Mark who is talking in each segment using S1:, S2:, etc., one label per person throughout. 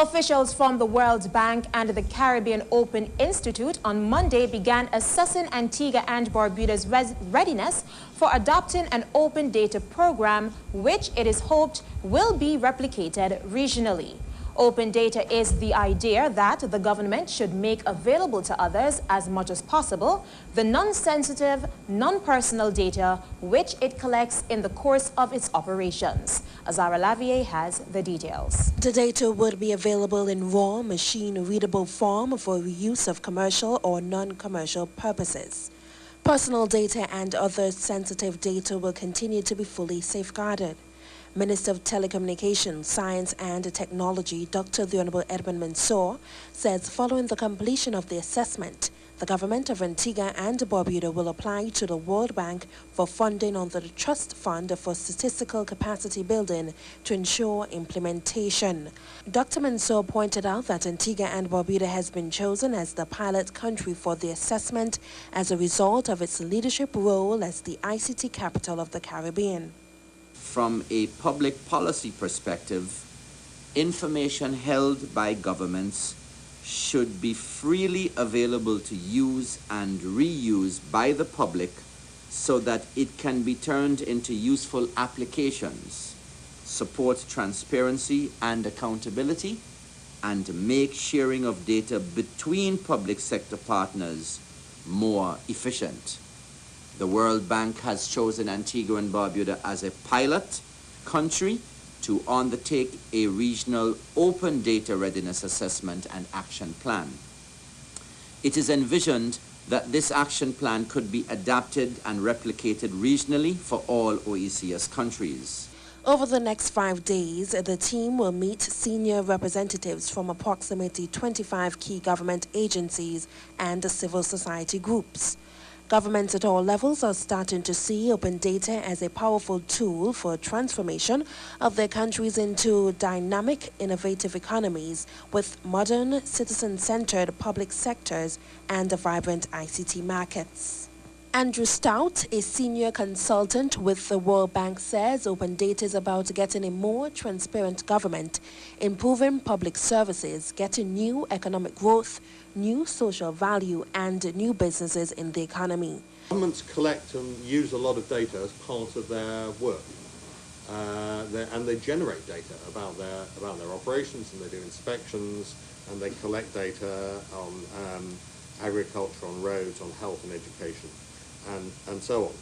S1: Officials from the World Bank and the Caribbean Open Institute on Monday began assessing Antigua and Barbuda's readiness for adopting an open data program, which it is hoped will be replicated regionally. Open data is the idea that the government should make available to others as much as possible the non-sensitive, non-personal data which it collects in the course of its operations. Azara Lavier has the details.
S2: The data would be available in raw, machine-readable form for use of commercial or non-commercial purposes. Personal data and other sensitive data will continue to be fully safeguarded. Minister of Telecommunications, Science and Technology, Dr. The Honorable Edmund Mansour, says following the completion of the assessment, the government of Antigua and Barbuda will apply to the World Bank for funding under the Trust Fund for Statistical Capacity Building to ensure implementation. Dr. Mansour pointed out that Antigua and Barbuda has been chosen as the pilot country for the assessment as a result of its leadership role as the ICT capital of the Caribbean.
S3: From a public policy perspective, information held by governments should be freely available to use and reuse by the public so that it can be turned into useful applications, support transparency and accountability, and make sharing of data between public sector partners more efficient. The World Bank has chosen Antigua and Barbuda as a pilot country to undertake a regional open data readiness assessment and action plan. It is envisioned that this action plan could be adapted and replicated regionally for all OECS countries.
S2: Over the next 5 days, the team will meet senior representatives from approximately 25 key government agencies and civil society groups. Governments at all levels are starting to see open data as a powerful tool for transformation of their countries into dynamic, innovative economies with modern, citizen-centered public sectors and vibrant ICT markets. Andrew Stout, a senior consultant with the World Bank, says open data is about getting a more transparent government, improving public services, getting new economic growth, new social value, and new businesses in the economy.
S4: Governments collect and use a lot of data as part of their work, and they generate data about their operations, and they do inspections, and they collect data on agriculture, on roads, on health and education, and so on.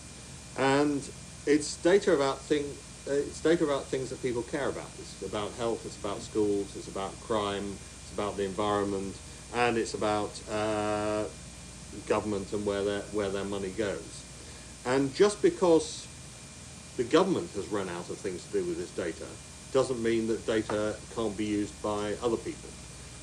S4: And it's data about things that people care about. It's about health, it's about schools, it's about crime, it's about the environment, and it's about government and where their money goes. And just because the government has run out of things to do with this data doesn't mean that data can't be used by other people.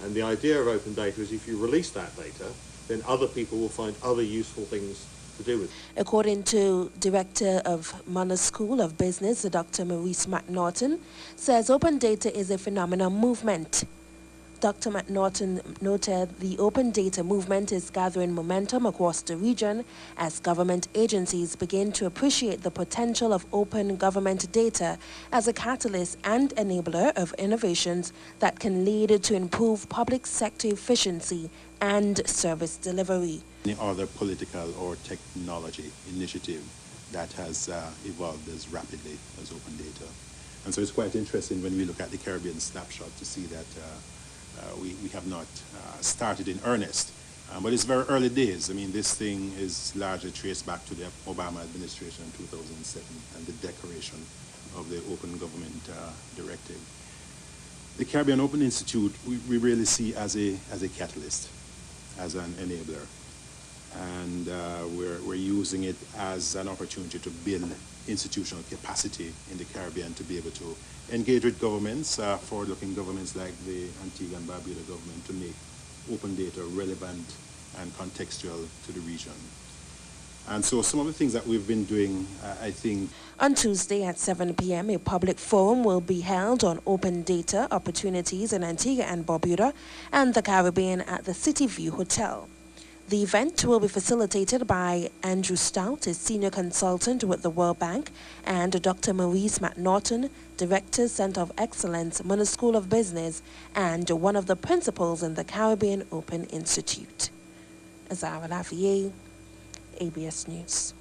S4: And the idea of open data is if you release that data, then other people will find other useful things to do with it.
S2: According to Director of Monash School of Business, Dr. Maurice McNaughton, says open data is a phenomenal movement. Dr. McNaughton noted the open data movement is gathering momentum across the region as government agencies begin to appreciate the potential of open government data as a catalyst and enabler of innovations that can lead to improved public sector efficiency and service delivery.
S5: Any other political or technology initiative that has evolved as rapidly as open data. And so it's quite interesting when we look at the Caribbean snapshot to see that we have not started in earnest. But it's very early days. I mean, this thing is largely traced back to the Obama administration in 2007 and the declaration of the Open Government Directive. The Caribbean Open Institute, we really see as a catalyst, as an enabler. And we're using it as an opportunity to build institutional capacity in the Caribbean to be able to engage with governments, forward-looking governments like the Antigua and Barbuda government, to make open data relevant and contextual to the region. And so some of the things that we've been doing, I think...
S2: On Tuesday at 7 p.m., a public forum will be held on open data opportunities in Antigua and Barbuda and the Caribbean at the City View Hotel. The event will be facilitated by Andrew Stout, a senior consultant with the World Bank, and Dr. Maurice McNaughton, Director, Center of Excellence, Monash School of Business, and one of the principals in the Caribbean Open Institute. Azara Lavier, ABS News.